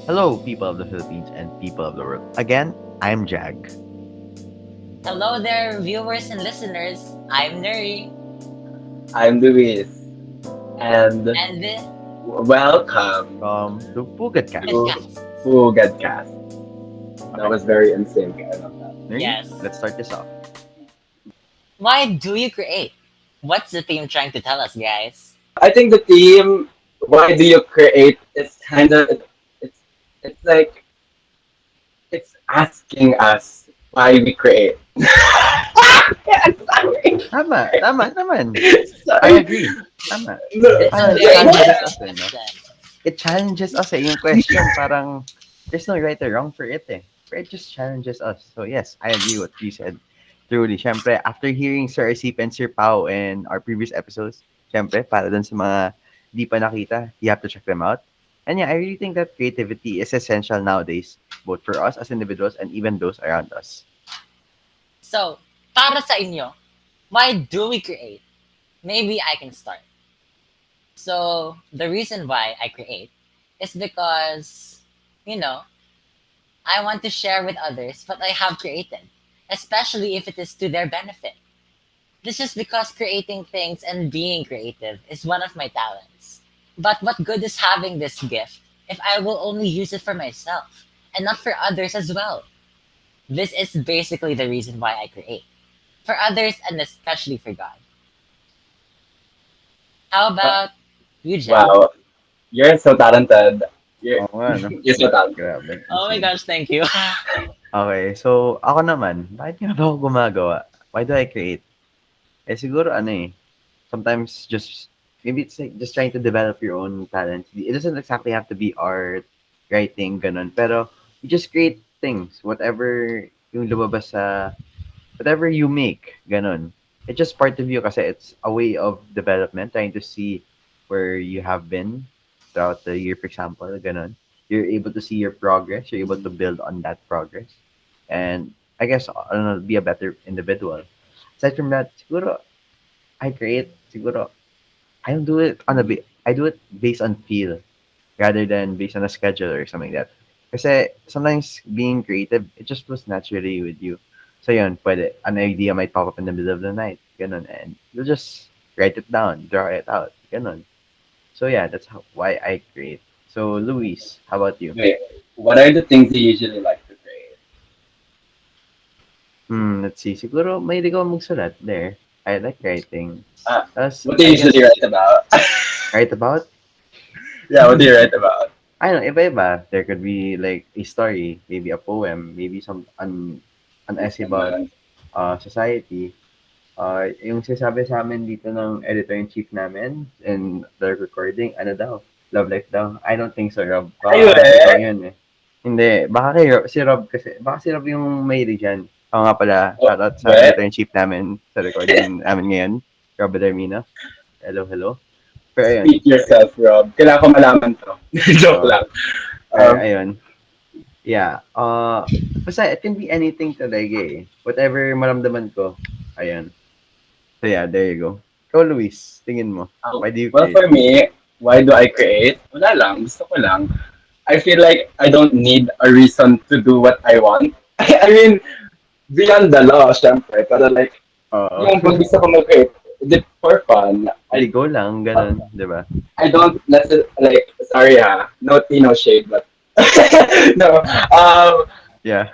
Hello, people of the Philippines and people of the world. Again, I'm Jag. Hello there, viewers and listeners. I'm Nuri, I'm Luis, and and this welcome To PUGADKast. to podcast. PUGADKast. That Okay, was very in sync. I love that. Nuri, Yes. let's start this off. Why do you create? What's the theme trying to tell us, guys? I think the theme, why do you create, is kind of, it's, it's like, it's asking us why we create. Sorry. Tama naman. I Sorry. agree. Tama. No, It's Ah, a it very challenges good us, no? question. It challenges us yung question. Parang, there's no right or wrong for it But it just challenges us. So yes, I agree what you said. Truly, syempre, after hearing Sir Arcip and Sir Pao in our previous episodes, syempre, para dun sa mga di pa nakita, you have to check them out. And yeah, I really think that creativity is essential nowadays, both for us as individuals and even those around us. So, para sa inyo, why do we create? Maybe I can start. So, the reason why I create is because, you know, I want to share with others what I have created, especially if it is to their benefit. This is because creating things and being creative is one of my talents. But what good is having this gift if I will only use it for myself and not for others as well? This is basically the reason why I create. For others and especially for God. How about you, Jen? wow, you're so talented. You're, Oo nga, no? you're so talented. Grabe. Oh my gosh, thank you. Okay, so ako naman, bakit nga ba ako gumagawa? Why do I create? Siguro sometimes just, maybe it's like just trying to develop your own talent. It doesn't exactly have to be art, writing, ganun. Pero you just create things, whatever yung lumabas sa, whatever you make, ganun. It's just part of you kasi it's a way of development, trying to see where you have been throughout the year, for example, ganun. You're able to see your progress, you're able to build on that progress. And I guess, I don't know, be a better individual. Aside from that, siguro, I create, siguro, I don't do it on I do it based on feel rather than based on a schedule or something like that. Kasi sometimes being creative, it just flows naturally with you. So yun, pwede, an idea might pop up in the middle of the night, ganun, and you'll just write it down, draw it out, ganun. So yeah, that's why I create. So Luis, how about you? Wait, what are the things you usually like to create? Let's see. Siguro mahilig ako magsulat there. I like writing. Ah, Tapos, what do you I usually guess, write about? write about Yeah, what do you write about? I don't know, iba-iba. There could be like a story, maybe a poem, maybe an essay about Naman. society. Yung sinasabi sa amin dito ng editor-in-chief namin in the recording, ano daw, love life daw. I don't think so, Rob. Ayun Baka ikaw eh. yun eh. Hindi, baka si Rob kasi, baka si Rob yung mahilig dyan. Ako nga pala, Oh, shoutout sa what? editor-in-chief namin sa recording namin ngayon, Rob Belarmino. Hello, hello. Pero ayun, Speak yourself, Rob. Kailangan ko malaman to. Joke uh, lang. pero Um, ayun, yeah. Basta it can be anything talaga eh. Whatever maramdaman ko. Ayun. So yeah, there you go. Ikaw, Luis, tingin mo. Why do you well, create? for me, why do I create? Wala lang. Gusto ko lang. I feel like I don't need a reason to do what I want. I mean, beyond the law, syempre. Pero like, Oo. yung pag gusto ko mag-create, for fun, Hindi go lang, ganun, di ba? I don't necessarily, like, sorry ha, no tea, no shade, but, no, Yeah.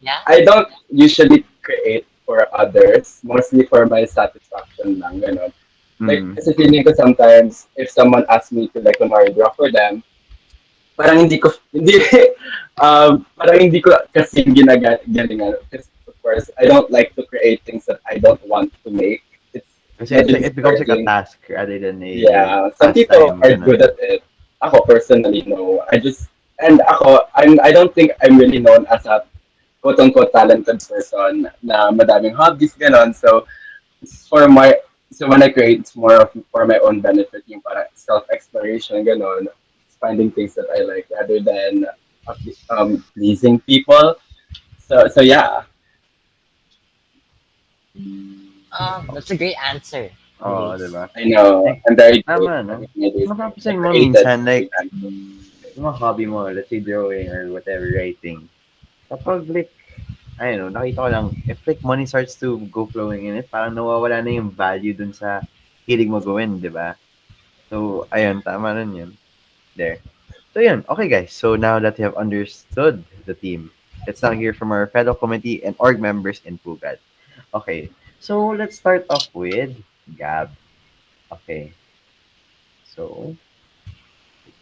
Yeah? I don't usually create for others, mostly for my satisfaction lang, gano'n. Like, Mm. kasi feeling ko sometimes, if someone asks me to, like, kunwari, draw for them, parang parang hindi ko kasi ginagalingan. Because, of course, I don't like to create things that I don't want to make. It's Kasi it becomes like a distracting. task rather than a Yeah, some people pastime, are ganun. good at it. Ako personally, no. I don't think I'm really known as a quote-unquote talented person na madaming hobbies, ganon. So, it's for my, so when I create, it's more of for my own benefit, yung parang self-exploration, ganon. It's finding things that I like rather than pleasing people. So yeah. That's a great answer, Oo, Luis. di ba? I know. Like, I'm very tama, good at no? everything I do. Kung I mapapansin mo created minsan, like, everything. yung mga hobby mo, let's say drawing or whatever, writing, kapag like, I don't know, nakita ko lang, if like money starts to go flowing in it, parang nawawala na yung value dun sa hilig mo gawin, di ba? So, ayun, tama rin yun. There. So, yun. Okay, guys. So, now that you have understood the team, let's now hear from our fellow committee and org members in Pugad. Okay. So, let's start off with Gab. Okay. So,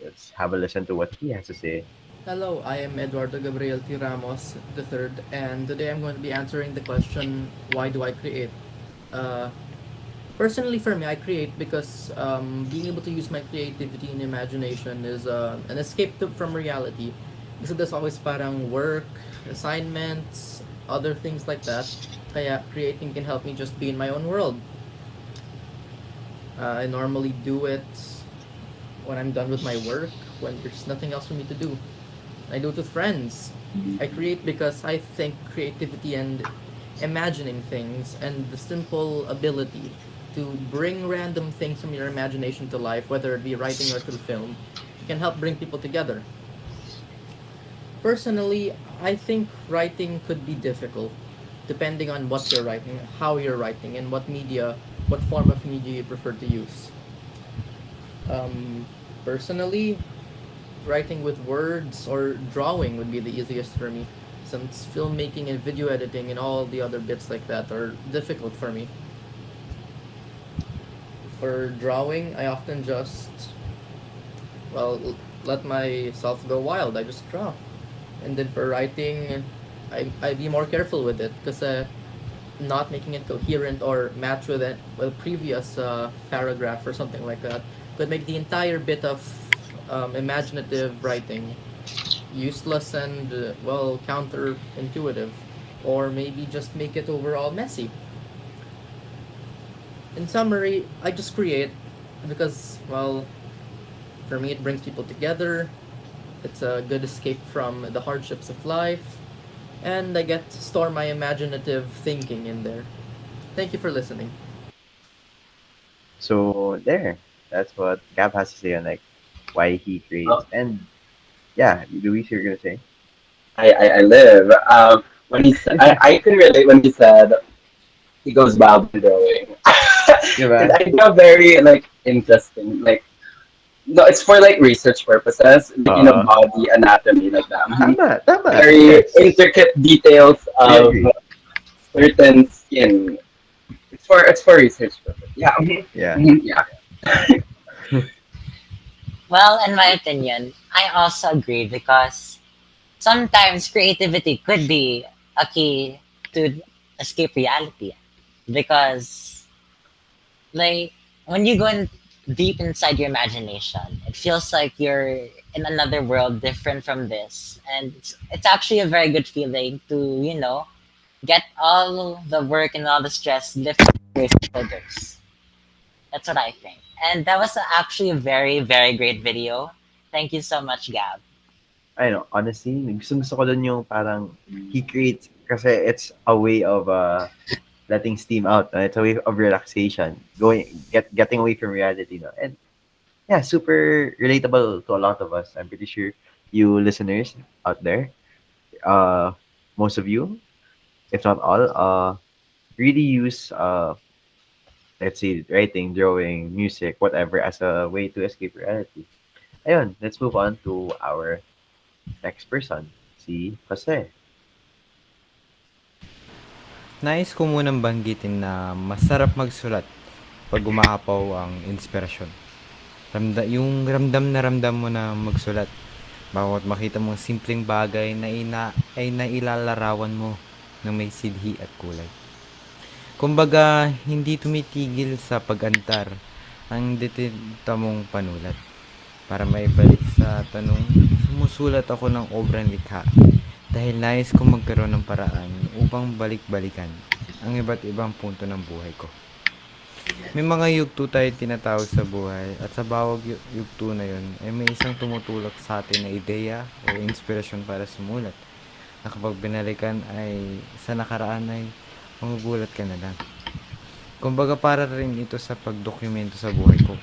let's have a listen to what he has to say. Hello, I am Eduardo Gabriel T. Ramos III, and today I'm going to be answering the question, why do I create? Uh, Personally, for me, I create because being able to use my creativity and imagination is an escape from reality. Because there's always parang work, assignments, other things like that. Kaya creating can help me just be in my own world. I normally do it when I'm done with my work, when there's nothing else for me to do. I do it with friends. I create because I think creativity and imagining things and the simple ability to bring random things from your imagination to life, whether it be writing or through film, can help bring people together. Personally, I think writing could be difficult depending on what you're writing, how you're writing, and what form of media you prefer to use. Um, Personally, writing with words or drawing would be the easiest for me, since filmmaking and video editing and all the other bits like that are difficult for me. For drawing, I often just, well, let myself go wild. I just draw. And then for writing, I be more careful with it because not making it coherent or match with it with a previous paragraph or something like that could make the entire bit of imaginative writing useless and well counterintuitive, or maybe just make it overall messy. In summary, I just create because, well, for me it brings people together. It's a good escape from the hardships of life, and I get to store my imaginative thinking in there. Thank you for listening. So, there. That's what Gab has to say on like why he creates. Oh, And yeah, Luis, you're going to say? I live. When I can relate when he said he goes wild when drawing. Because Diba? I draw very like interesting. Like no, it's for like research purposes, like you know, Uh, body anatomy like that. Mhm. tama, tama. Very Yes. intricate details We of agree. certain skin. It's for research purpose. Yeah. Mhm. Yeah. Mhm, yeah. Well, in my opinion, I also agree because sometimes creativity could be a key to escape reality. Because, like, when you go in deep inside your imagination, it feels like you're in another world different from this. And it's actually a very good feeling to, get all the work and all the stress lifted from your shoulders. That's what I think. And that was actually a very, very great video. Thank you so much, Gab. I know, honestly, gusto ko dun yung parang he creates kasi it's a way of letting steam out. No? It's a way of relaxation, getting away from reality. No? And yeah, super relatable to a lot of us. I'm pretty sure you listeners out there, uh, most of you, if not all, really use let's see, writing, drawing, music, whatever as a way to escape reality. Ayun, let's move on to our next person, si Jose. Nais ko munang banggitin na masarap magsulat pag umahapaw ang inspirasyon. Yung ramdam na ramdam mo na magsulat. Bawat makita mong simpleng bagay na ay nailalarawan mo ng may sidhi at kulay. Kumbaga, hindi tumitigil sa pag-antar ang detinta mong panulat. Para maibalik sa tanong, sumusulat ako ng obrang likha dahil nais kong magkaroon ng paraan upang balik-balikan ang iba't ibang punto ng buhay ko. May mga yugto tayo tinatawag sa buhay at sa bawat yugto na yun ay may isang tumutulak sa atin na ideya o inspirasyon para sumulat na kapag binalikan ay sa nakaraan ay magugulat ka na lang. Kumbaga para rin ito sa pagdokumento sa buhay ko.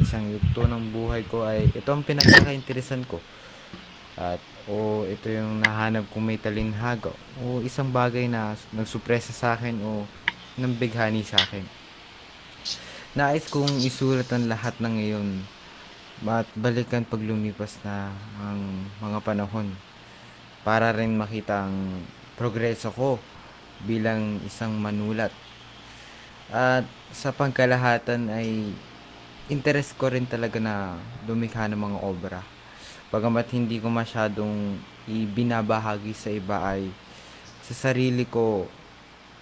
isang yugto ng buhay ko ay ito ang pinagkakainteresan ko. At o ito yung nahanap kong may talinhaga o isang bagay na nagsupresa sa akin o nambighani sa akin. Nais kong isulat ang lahat ng iyon at balikan pag lumipas na ang mga panahon para rin makita ang progreso ko bilang isang manulat. At sa pangkalahatan ay interest ko rin talaga na lumikha ng mga obra. Bagamat hindi ko masyadong ibinabahagi sa iba ay sa sarili ko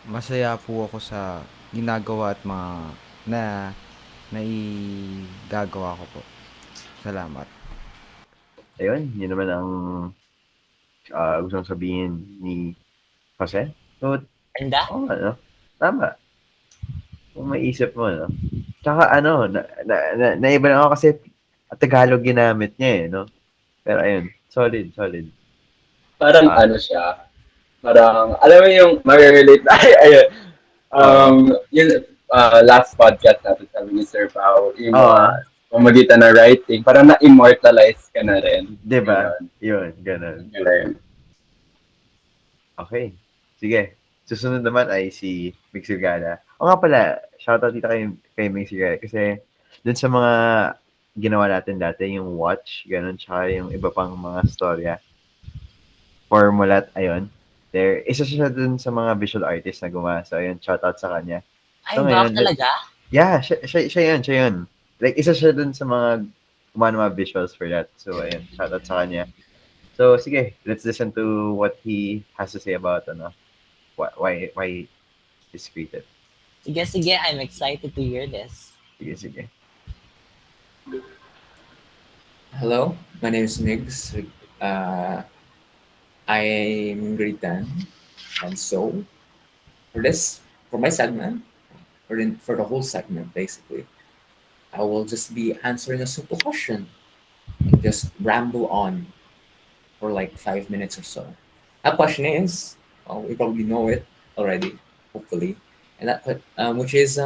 masaya po ako sa ginagawa at mga na naigagawa ko po. Salamat. Ayun, yun naman ang gustong sabihin ni Jose. So, Ganda? ano, tama. Kung maisip mo, no? Tsaka ano, naiba lang ako kasi Tagalog ginamit niya eh, no? Pero ayun, solid, solid. Parang Ah, ano siya, parang, alam mo yung marirelate, ay, ayun, oo. yung last podcast natin sabi ni Sir Pao, yung Oo, mga pamagitan na writing, parang na-immortalize ka na rin. 'di ba? Ayun, Yun, ganun. galing. Okay. Sige. Susunod naman ay si Mig Sigala. O nga pala, shoutout dito kay Mig Sigala kasi dun sa mga ginawa natin dati, yung watch, ganun, tsaka yung iba pang mga storya, formulat, ayun. Isa siya dun sa mga visual artist na gumawa. So, ayun, shoutout sa kanya. Ay, So, wow ngayon, talaga? yeah, siya yun. Like, isa siya dun sa mga gumawa ng mga visuals for that. So, ayun, shoutout sa kanya. So, sige, let's listen to what he has to say about ano, why he's created. Sige, sige, I'm excited to hear this. Sige, sige. Hello, my name is Migs. I'm in grade 10. And so, for my segment, for the whole segment, basically, I will just be answering a simple question and just ramble on for like 5 minutes or so. That question is, well, we probably know it already, hopefully, and which is,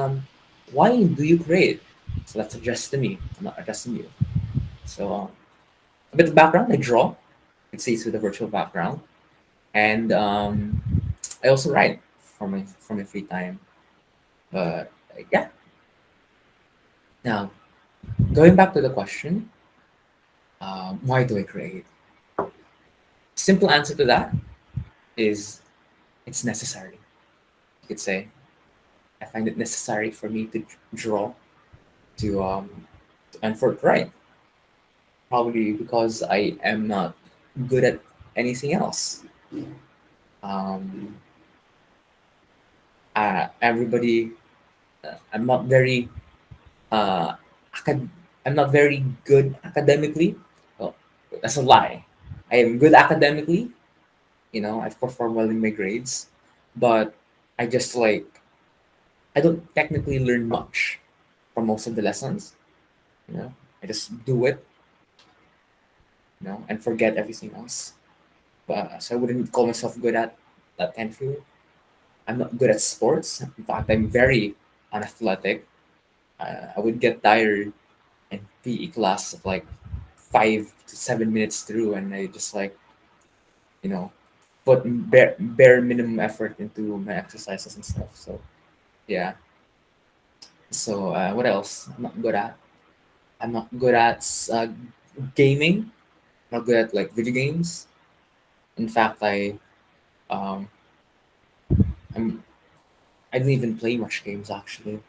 why do you create? So that's addressed to me. I'm not addressing you. So, a bit of background: I draw. It says with a virtual background, and I also write for my free time. But yeah, now going back to the question, why do I create? Simple answer to that is it's necessary. You could say I find it necessary for me to draw to and for it to write. Probably because I am not good at anything else. Um, everybody, I'm not very uh, I'm not very good academically. Well, that's a lie. I am good academically. You know, I've performed well in my grades, but I just like I don't technically learn much from most of the lessons. You know, I just do it. You know, and forget everything else. But so I wouldn't call myself good at that kind of field. I'm not good at sports. In fact, I'm very unathletic. I would get tired in PE class of like 5 to 7 minutes through, and I just like you know put bare minimum effort into my exercises and stuff. So yeah. So what else? I'm not good at. I'm not good at gaming. I'm not good at like video games. In fact, um I'm I don't even play much games actually.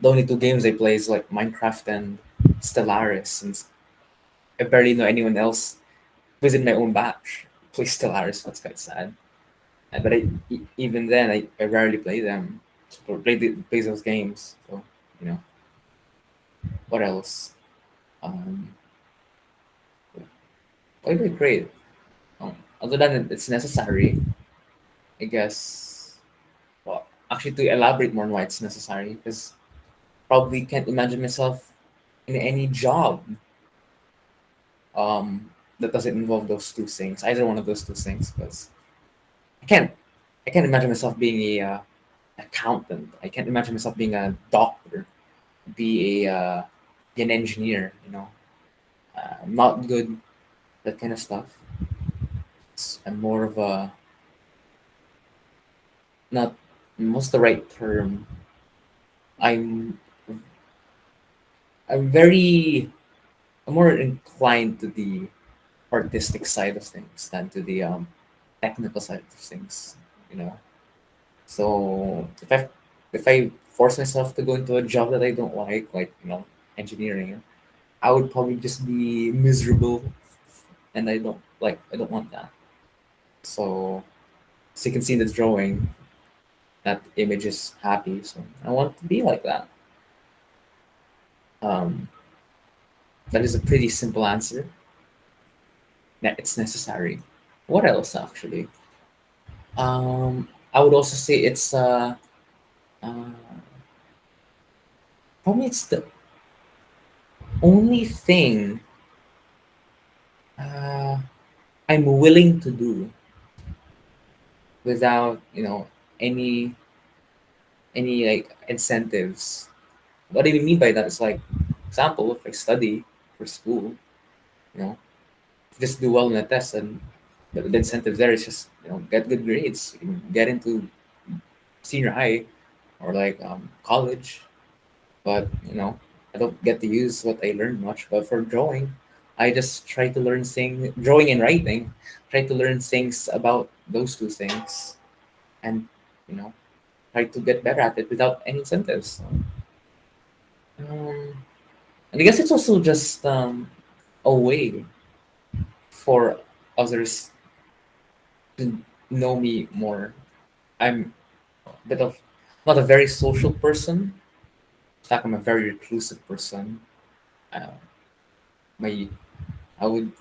The only two games I play is like Minecraft and Stellaris, and I barely know anyone else within my own batch play Stellaris. That's quite sad. But even then, I rarely play them. Or play those games. So you know what else? Um, why do I create? Other than it's necessary, I guess. Well, actually, to elaborate more on why it's necessary, because probably can't imagine myself in any job that doesn't involve those two things, either one of those two things, because I can't I can't imagine myself being a accountant. I can't imagine myself being a doctor, be a be an engineer. I'm not good that kind of stuff. I'm more of a not what's the right term? I'm I'm very I'm more inclined to the artistic side of things than to the technical side of things. You know, so if I force myself to go into a job that I don't like engineering, I would probably just be miserable, and I don't want that. So, as you can see in the drawing, that image is happy. So I want to be like that. Um, that is a pretty simple answer. It's necessary. What else actually? I would also say uh probably it's the only thing uh, I'm willing to do without any like incentives. What I mean by that is like, example, if I study for school, you know, just do well in a test, and the incentive there is just get good grades, get into senior high or like college. But I don't get to use what I learned much. But for drawing, I just try to learn things, drawing and writing, try to learn things about those two things, and you know try to get better at it without any incentives. Um, and I guess it's also just a way for others to know me more. I'm a bit of not a very social person. In fact, I'm a very reclusive person. Uh, my I would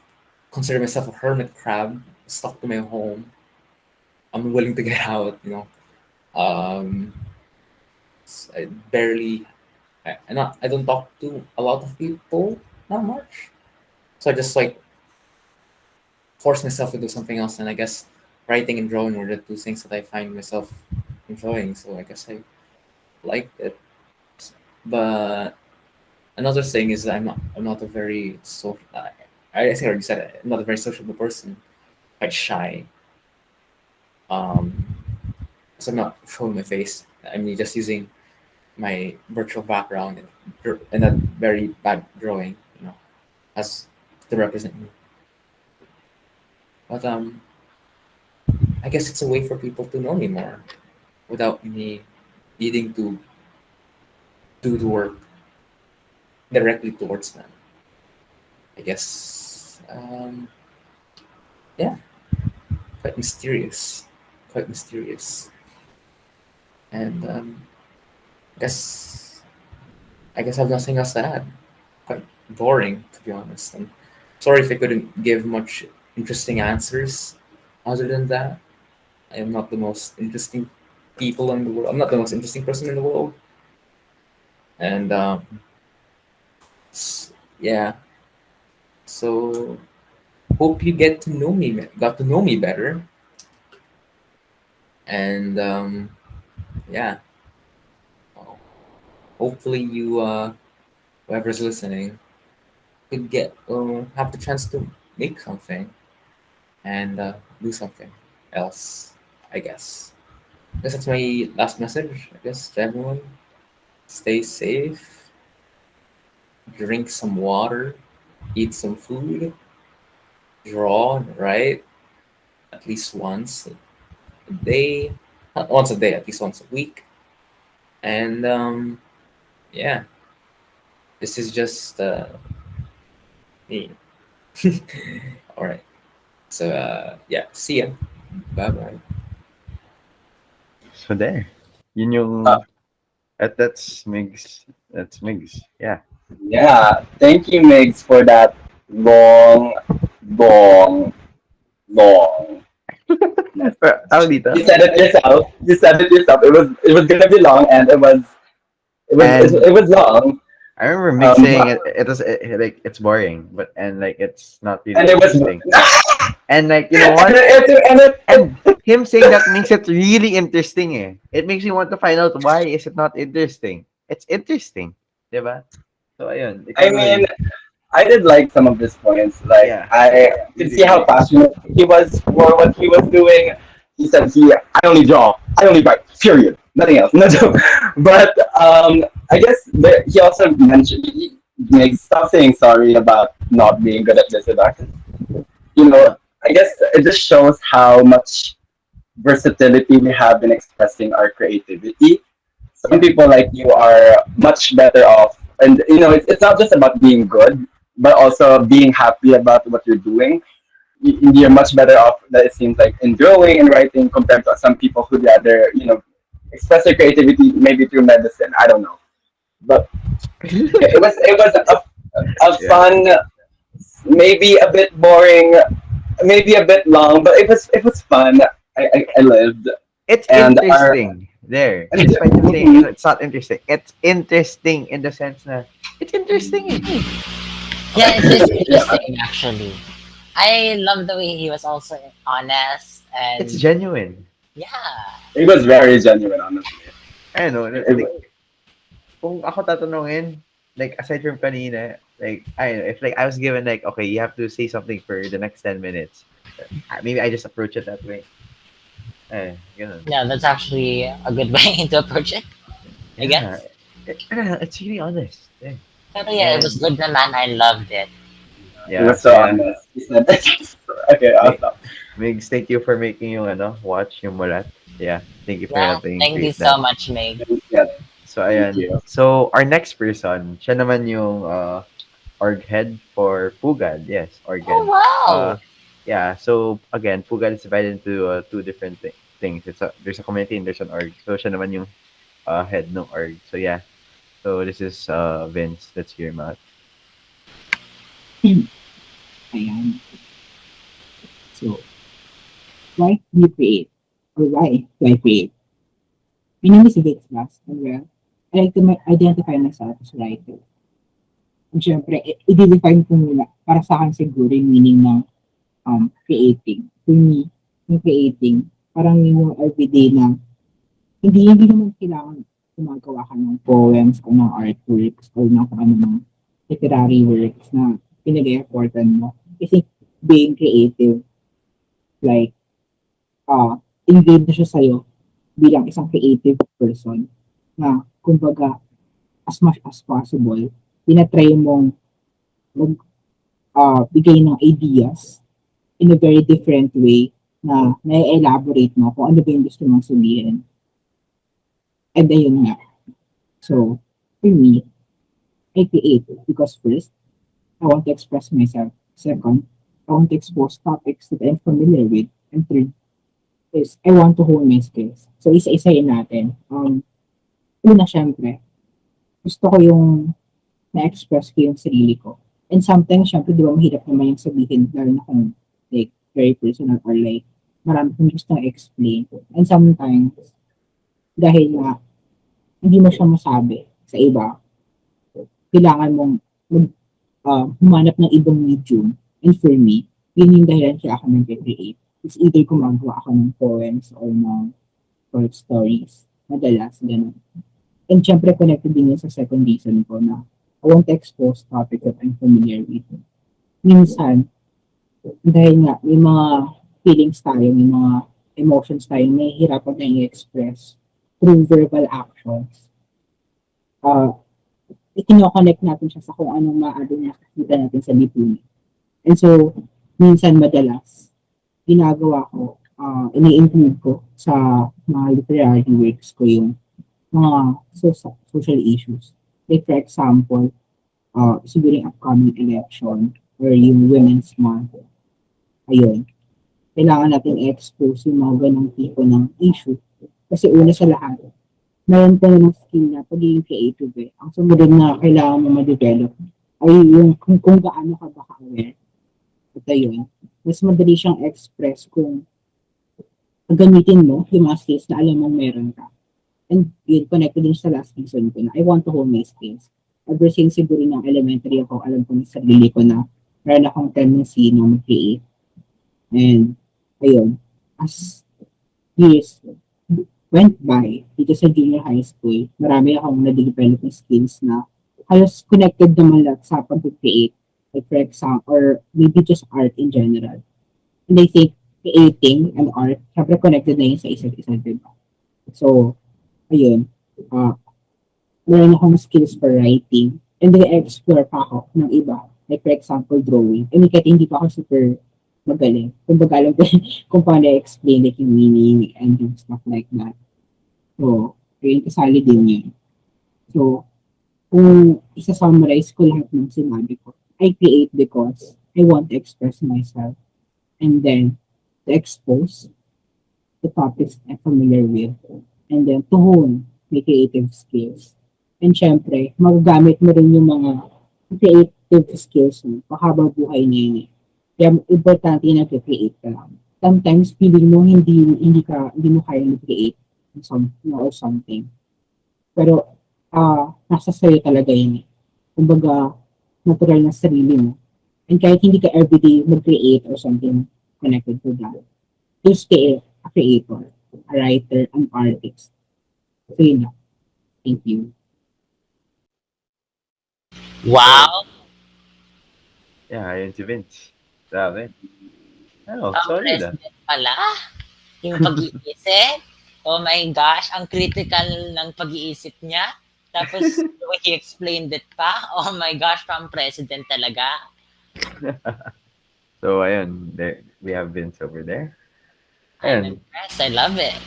consider myself a hermit crab, stuck to my home. I'm willing to get out. Um, I barely. I don't talk to a lot of people, not much. So I just like force myself to do something else, and I guess writing and drawing were the two things that I find myself enjoying. So I guess I like it. But another thing is that I'm not a very social. I think I already said it. I'm not a very sociable person. Quite shy. Um, so I'm not showing my face. I'm just using my virtual background and that very bad drawing, as to represent me. But I guess it's a way for people to know me more without me needing to do the work directly towards them. I guess, yeah, quite mysterious, quite mysterious, and I guess I guess I have nothing else to add. Quite boring, to be honest. I'm sorry if I couldn't give much interesting answers. Other than that, I am not the most interesting people in the world. I'm not the most interesting person in the world, and yeah. So hope you got to know me better, and yeah. Hopefully you, whoever's listening, could get have the chance to make something and do something else. I guess. I guess that's my last message. I guess to everyone, stay safe, drink some water, eat some food, draw and write at least once a day, not once a day, at least once a week, and yeah, this is just me. All right. So yeah, see ya. Bye bye. So there. Yun yung Uh, that's Migs. That's Migs. Yeah. yeah, thank you, Migs, for that long, long, long message. Tawag dito. You said it yourself. You said it yourself. It was gonna be long, and And it was long. I remember Migs saying But it was like it's boring, but and like it's not really and it was interesting. And like you know and what? it, And him saying that makes it really interesting. Eh. It makes you want to find out why is it not interesting. It's interesting, diba? So, ayun. I Ikaw, mean, Nuri. I did like some of his points. Like Yeah. I could see how passionate he was for what he was doing. He said, I only draw, I only write, period, nothing else." No joke. But I guess he also mentioned he makes stop saying sorry about not being good at this or that. You know, Uh, I guess it just shows how much versatility we have in expressing our creativity. Some yeah. people like you are much better off, and it's not just about being good, but also being happy about what you're doing. You're much better off, that it seems like, in drawing and writing compared to some people who rather express their creativity maybe through medicine. I don't know, but it was a Yeah. fun, maybe a bit boring, maybe a bit long, but it was fun. I lived. It's And our interesting. There. Despite them saying it's not interesting. It's interesting in the sense that it's interesting. Eh. Yeah, it is yeah, interesting actually. I love the way he was also honest It's and genuine. yeah. it was very genuine, honestly. I know. Like, It, kung ako tatanungin, like, aside from kanina, like, I know, if like I was given like, okay, you have to say something for the next 10 minutes. Maybe I just approach it that way. Ganun. Yeah, that's actually a good way to approach it, I Yeah. guess. It's really honest. Yeah. But yeah, it was And good naman. I loved it. it yeah, was so so yeah. honest. He said, "Okay, I'll Mig, stop." Migs, thank you for making yung watch yung mulat. Yeah, thank you for Yeah, helping thank you create so that. much, Meg. Yeah, So thank ayan. you. So our next person, siya naman yung org head for Pugad. Yes, org Oh head. wow! Yeah, so again, Pugad is divided into two different things. There's a community and there's an org. So siya naman yung head ng org. So yeah. So this is Vince. Let's hear him out. Ayan. So, why do you create? Or why do I create? My name is Vic Blas, and well, I like to identify myself as a writer. And syempre, i-define ko muna. Para sa akin siguro yung meaning ng creating. For me, yung creating, parang yun yung everyday na hindi naman kailangan gumagawa ka ng poems o ng artworks o ng kung ano ng literary works na pinag-effortan mo. I think being creative, like, engaged na siya sa'yo bilang isang creative person na, kumbaga, as much as possible, tinatry mong mag, bigay ng ideas in a very different way na na-elaborate mo kung ano ba yung gusto mong sabihin. And ayun nga. So, for me, I create because first, I want to express myself. Second, I want to expose topics that I'm familiar with. And third, is I want to hone my skills. So, isa-isayin natin. Una, syempre, gusto ko yung na-express ko yung sarili ko. And sometimes, syempre, di ba, mahirap naman yung sabihin, lalo na kung, like, very personal or like, marami kong gustong explain. And sometimes, dahil nga, hindi mo siya masabi sa iba, kailangan mong humanap ng ibang medium. And for me, yun yung dahilan kaya ako nag-create. It's either gumagawa ako ng poems or ng short stories. Madalas, ganun. And syempre, connected din yun sa second reason ko na I want to expose topics that I'm familiar with. Minsan, dahil nga, may mga feelings tayo, may mga emotions tayo, may hirapan tayong i-express through verbal actions. Ikinoconnect natin siya sa kung anong maaaring nakikita natin sa lipunan. And so, minsan madalas, ginagawa ko, ini-include ko sa mga literary works ko yung mga social issues. Like for example, siguro yung upcoming election or yung Women's Month. Ayun. Kailangan natin i-expose yung mga ganong tipo ng issue. Kasi una sa lahat, meron ka ng skill na pagiging creative eh. Ang sumunod na kailangan mo ma-develop ay yung kung gaano ka ba ka-aware. At ayun, mas madali siyang express kung gamitin mo yung mga skills na alam mong meron ka. And yun, connected din sa last reason ko na I want to hone my skills. Ever since siguro ng elementary ako, alam ko sa sarili ko na meron akong tendency na mag-create. And ayun, as years went by dito sa junior high school, marami akong na-develop ng skills na halos connected naman lahat sa pag-create. Like for example, or maybe just art in general. And I think creating and art, syempre connected na yun sa isa't isa, diba? So, ayun. Uh, Meron akong skills for writing. And then explore pa ako ng iba. Like for example, drawing. And kahit hindi pa ako super magaling. Kumbaga alam ko kung paano i-explain like yung meaning and yung stuff like that. So, ayun, kasali din yun. So, kung isa-summarize ko lahat ng sinabi ko, I create because I want to express myself and then to expose the topics I'm familiar with and then to hone my creative skills. And syempre, magagamit mo rin yung mga creative skills mo pahabang buhay na yun. Kaya importante na create ka lang. Sometimes feeling mo hindi mo kaya create or something. Pero nasa sa'yo talaga yun eh. Kumbaga, natural na sarili mo. And kahit hindi ka everyday mag-create or something connected to that, you stay a creator, a writer, an artist. So yun lang. Thank you. Wow! Yeah, ayun si Vince. Grabe. Ano, Ang solid ah. president pala. Yung pag-iisip. Oh my gosh, ang critical ng pag-iisip niya. Tapos, he explained it pa. Oh my gosh, pang president talaga. So, ayun. There, we have Vince over there. I'm Ayun. impressed. I love it.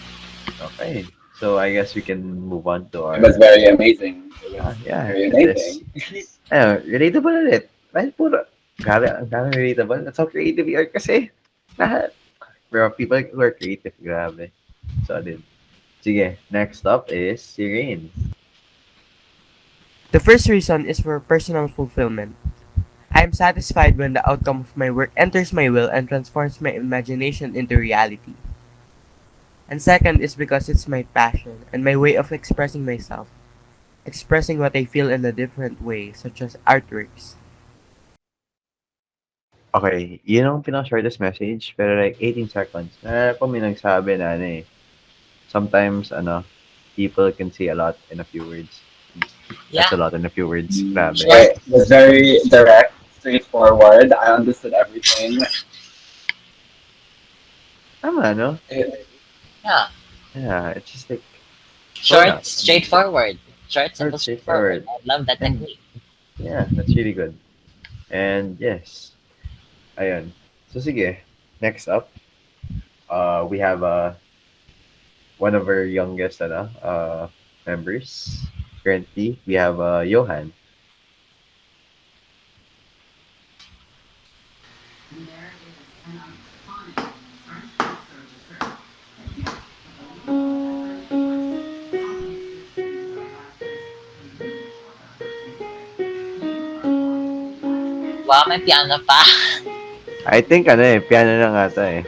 Okay. So, I guess we can move on to our... It was very amazing. It was Yeah, very it is. amazing. Ayun, relatable ulit. Dahil puro... Grabe, ang dami relatable. That's how creative we are kasi. Lahat. Pero people who are creative, grabe. Solid. Sige, next up is si Rain. The first reason is for personal fulfillment. I am satisfied when the outcome of my work enters my will and transforms my imagination into reality. And second is because it's my passion and my way of expressing myself, expressing what I feel in a different way, such as artworks. Okay, yun ang pinaka-shortest message, pero like 18 seconds. Nalala ko may nagsabi na ano eh, sometimes people can say a lot in a few words. That's a Yeah. lot in a few words. Grabe. Sure. It was very direct, straightforward. I understood everything. Tama, no? Yeah. Yeah, it's just like, Short, up. straightforward. Short, simple, Short, straightforward. straightforward. I love that And technique. yeah, that's really good. And yes, ayun. So sige, next up, we have one of our youngest members. Currently, we have Johan. Wow, may piano pa. I think piano na nga ata eh.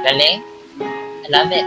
Galing. I love it.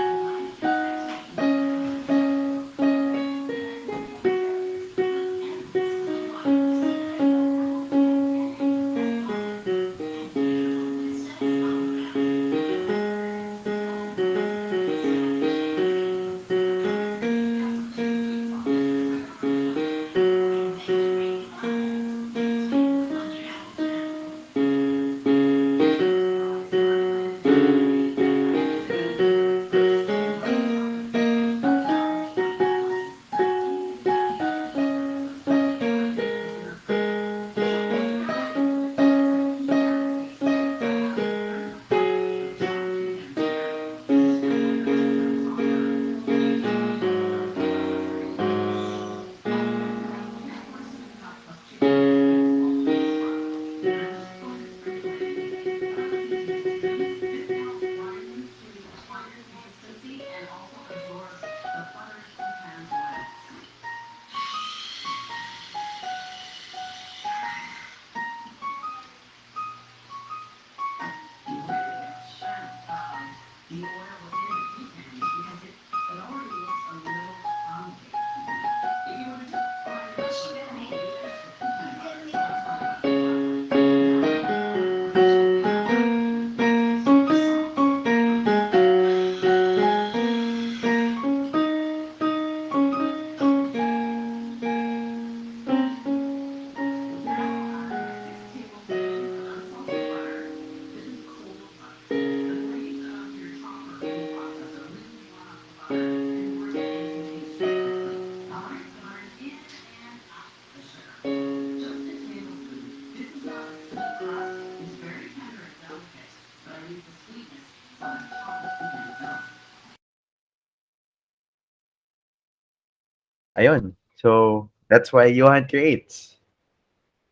Ayun. So, that's why Johan creates.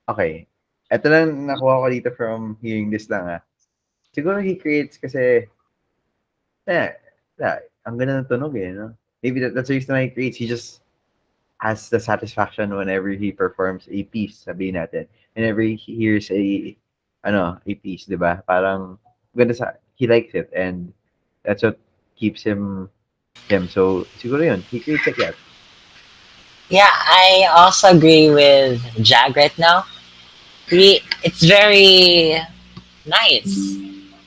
Okay. Ito lang nakuha ko dito from hearing this lang Siguro he creates kasi, eh, ang ganda ng tunog no? Maybe that's the reason why he creates. He just has the satisfaction whenever he performs a piece, sabihin natin. Whenever he hears a piece, di ba? Parang, he likes it and that's what keeps him. So, siguro yun. He creates like that. Yeah, I also agree with Jag right now. It's very nice.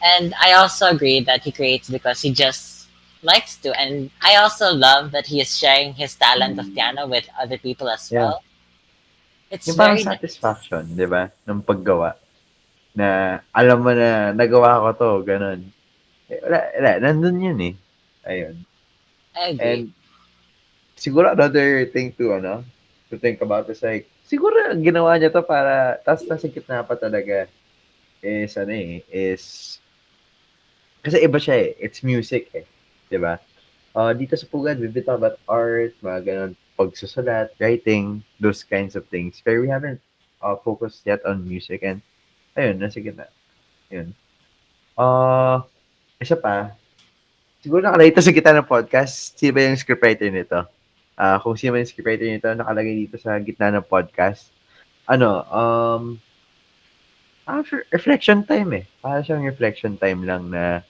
And I also agree that he creates because he just likes to. And I also love that he is sharing his talent of piano with other people as Yeah. well. It's Yung parang very nice. satisfaction, di ba? Ng paggawa. Na alam mo na nagawa ko to, ganun. Wala, nandun yun Ayun. I agree. And siguro another thing to think about is like, siguro ginawa niya to para, tas nasa gitna pa talaga is, kasi iba siya it's music di ba? Dito sa Pugad, we talk about art, mga ganun, pagsusulat, writing, those kinds of things. Pero we haven't focused yet on music and ayun, nasa gitna. Yun. Isa pa, siguro nakalagay ito sa gitna ng podcast. Sino ba yung scriptwriter nito? Kung sino ba yung scriptwriter nito, nakalagay dito sa gitna ng podcast. Reflection time Para siyang reflection time lang na,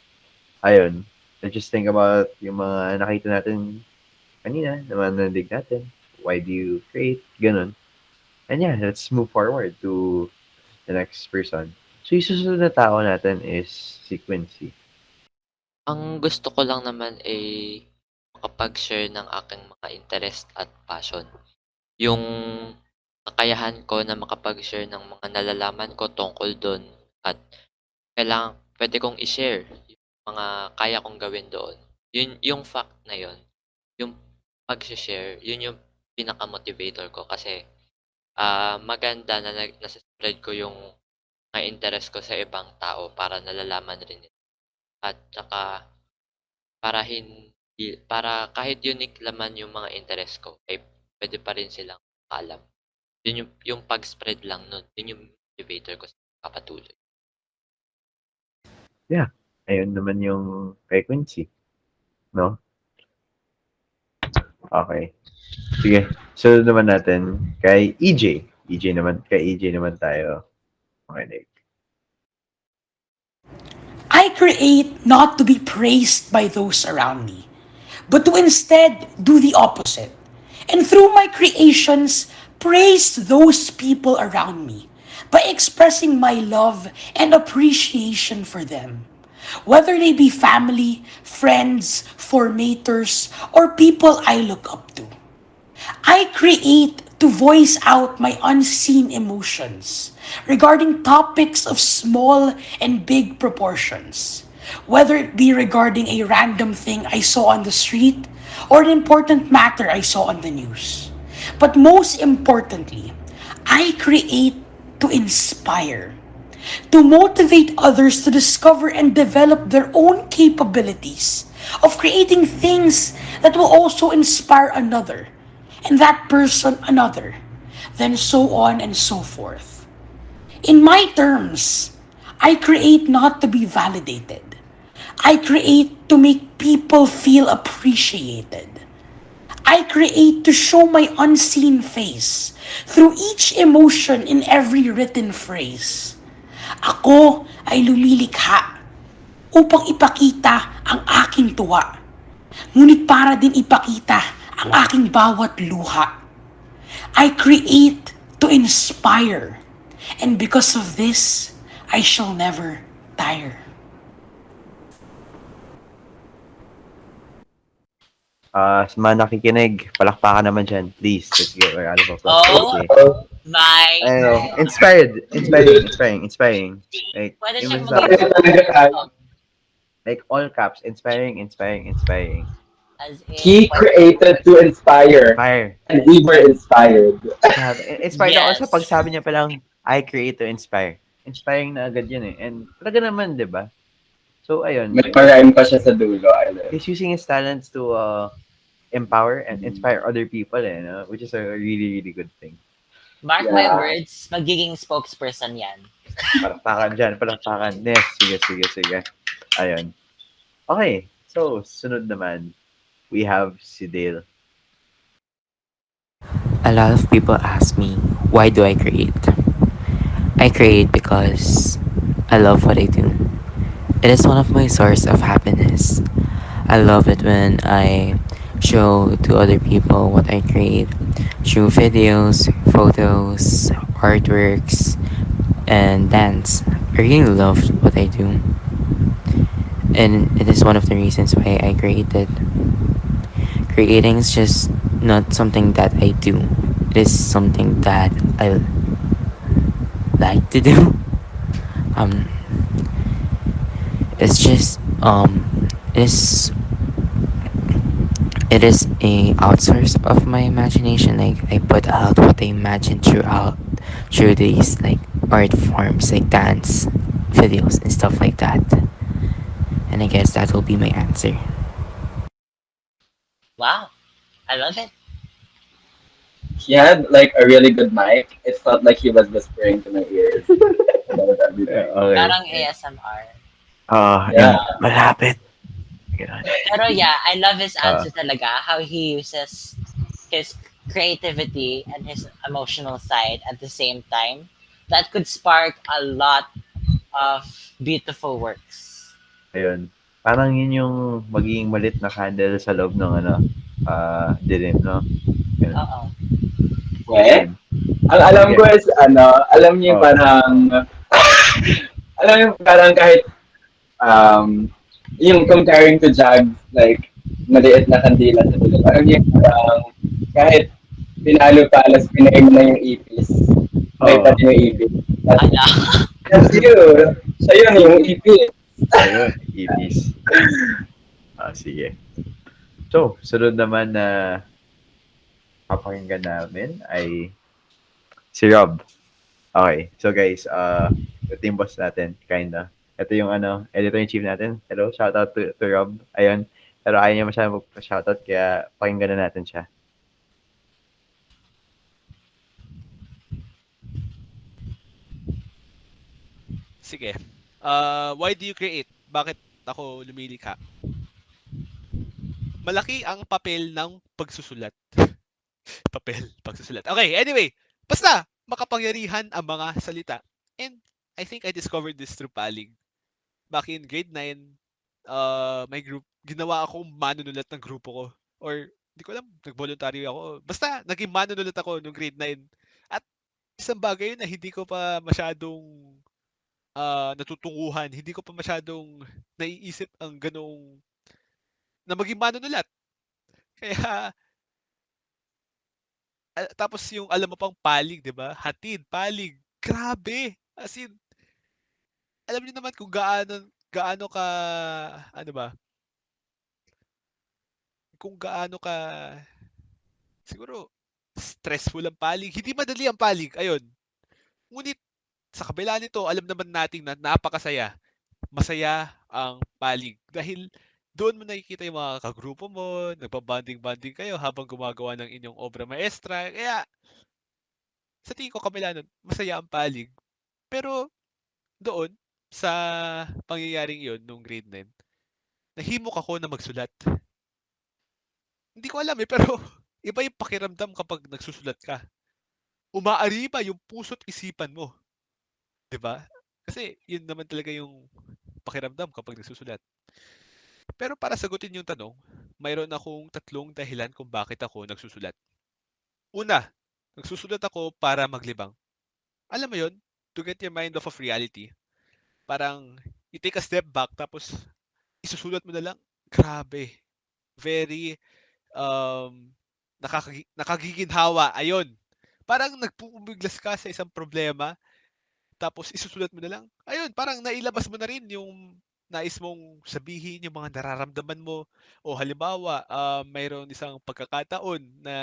ayun, I just think about yung mga nakita natin kanina, naman nandig natin. Why do you create? Ganun. And yeah, let's move forward to the next person. So, yung susunod na tao natin is si Quincy. Ang gusto ko lang naman ay makapag-share ng aking mga interest at passion. Yung kakayahan ko na makapag-share ng mga nalalaman ko tungkol doon at pwede kong i-share yung mga kaya kong gawin doon. Yung fact na yun, yung pag-share, yun yung pinaka-motivator ko kasi maganda na nasa-spread ko yung mga interest ko sa ibang tao para nalalaman rin nila. At saka para kahit unique laman yung mga interest ko, ay pwede pa rin silang alam. Yun yung pag-spread lang nun. Yun yung motivator ko sa papatuloy. Yeah. Ayun naman yung kay Quincy. No? Okay. Sige. Sunod naman natin kay EJ. Kay EJ naman tayo. Okay, Nick. I create not to be praised by those around me, but to instead do the opposite. And through my creations, praise those people around me by expressing my love and appreciation for them. Whether they be family, friends, formators, or people I look up to. I create to voice out my unseen emotions regarding topics of small and big proportions, whether it be regarding a random thing I saw on the street or an important matter I saw on the news. But most importantly, I create to inspire, to motivate others to discover and develop their own capabilities of creating things that will also inspire another, and that person another, then so on and so forth. In my terms, I create not to be validated. I create to make people feel appreciated. I create to show my unseen face through each emotion in every written phrase. Ako ay lumilikha upang ipakita ang aking tuwa. Ngunit para din ipakita ang aking bawat luha. I create to inspire. And because of this, I shall never tire. Sa mga nakikinig, palakpakan naman dyan. Please, let's give a round of applause. Oh Okay. my I know. God. Inspiring. Like, Pwede yung siyang mensahe, maging Talaga tayo. like all caps, inspiring. as in, He created to inspire, Inspire. and we were And, inspired. inspired ako sa yes. pagsabi niya palang, I create to inspire. Inspiring na agad yun eh. And talaga naman, di ba? So, ayun. May parime pa siya sa dulo. I love. He's using his talents to empower and inspire other people, eh, no? Which is a really, really good thing. Mark my Yeah. words, magiging spokesperson yan. Palakpakan dyan, palakpakan. Yes, sige. Ayun. Okay, so, sunod naman, we have si Dale. A lot of people ask me, why do I create? I create because I love what I do. It is one of my source of happiness. I love it when I show to other people what I create through videos, photos, artworks, and dance. I really love what I do. And it is one of the reasons why I created. Creating is just not something that I do. It is something that I like to do. Um, it's just it is a outsource of my imagination. Like I put out what I imagine through these like art forms like dance, videos and stuff like that. And I guess that will be my answer. Wow, I love it. He had like a really good mic. It felt like he was whispering to my ears about everything. Okay. Parang ASMR. Yeah. Malapit. Ganun. Pero yeah, I love his Ah. answer talaga. How he uses his creativity and his emotional side at the same time. That could spark a lot of beautiful works. Ayun. Parang yun yung magiging malit na candle sa loob ng dilim, no? Ganun. Oo. Eh? Ayun. Ang alam Sige. ko is alam niyo yung Oh. parang alam niyo parang kahit yung comparing to Jags, like maliit na kandila sa dulo. Alam niyo yung parang kahit pinalo-palas, pinaim mo na yung ipis. May pa Oo. din yung ipis. Ala. That's you. Siya yun, yung ipis. Ayun, ipis. Sige. So, sunod naman na papakinggan namin ay si Rob. Okay. So guys, ito yung boss natin, kinda. Ito yung editor-in-chief natin. Hello, shoutout to Rob. Ayun. Pero ayaw niya masyadong magpa-shoutout, kaya pakinggan na natin siya. Sige. Why do you create? Bakit ako lumilikha? Malaki ang papel ng pagsusulat. Pagsusulat. Okay, anyway. Basta, makapangyarihan ang mga salita. And I think I discovered this through Palig. Back in grade 9, my group, ginawa akong manunulat ng grupo ko. Or, hindi ko alam, nag-voluntary ako. Basta, naging manunulat ako noong grade 9. At isang bagay yun na hindi ko pa masyadong natutunguhan. Hindi ko pa masyadong naiisip ang ganong na maging manunulat. Kaya, tapos yung alam mo pang palig, di ba? Hatid, palig. Grabe! As in, alam niyo naman kung gaano ka, ano ba? Kung gaano ka, siguro, stressful ang palig. Hindi madali ang palig, ayun. Ngunit, sa kabila nito, alam naman natin na napakasaya. Masaya ang palig. Dahil, doon mo nakikita yung mga kagrupo mo, nagpa-bonding-bonding kayo habang gumagawa ng inyong obra maestra. Kaya, sa tingin ko kabila nun, masaya ang palig. Pero, doon, sa pangyayaring yon nung grade 9, nahimok ako na magsulat. Hindi ko alam pero iba yung pakiramdam kapag nagsusulat ka. Umaariba yung puso't isipan mo. 'Di ba? Kasi yun naman talaga yung pakiramdam kapag nagsusulat. Pero para sagutin yung tanong, mayroon akong tatlong dahilan kung bakit ako nagsusulat. Una, nagsusulat ako para maglibang. Alam mo yon, to get your mind off of reality. Parang, you take a step back, tapos isusulat mo na lang. Grabe. Very, nakagiginhawa. Ayun. Parang nagpupumiglas ka sa isang problema, tapos isusulat mo na lang. Ayun, parang nailabas mo na rin yung nais mong sabihin, yung mga nararamdaman mo. O halimbawa, mayroon isang pagkakataon na,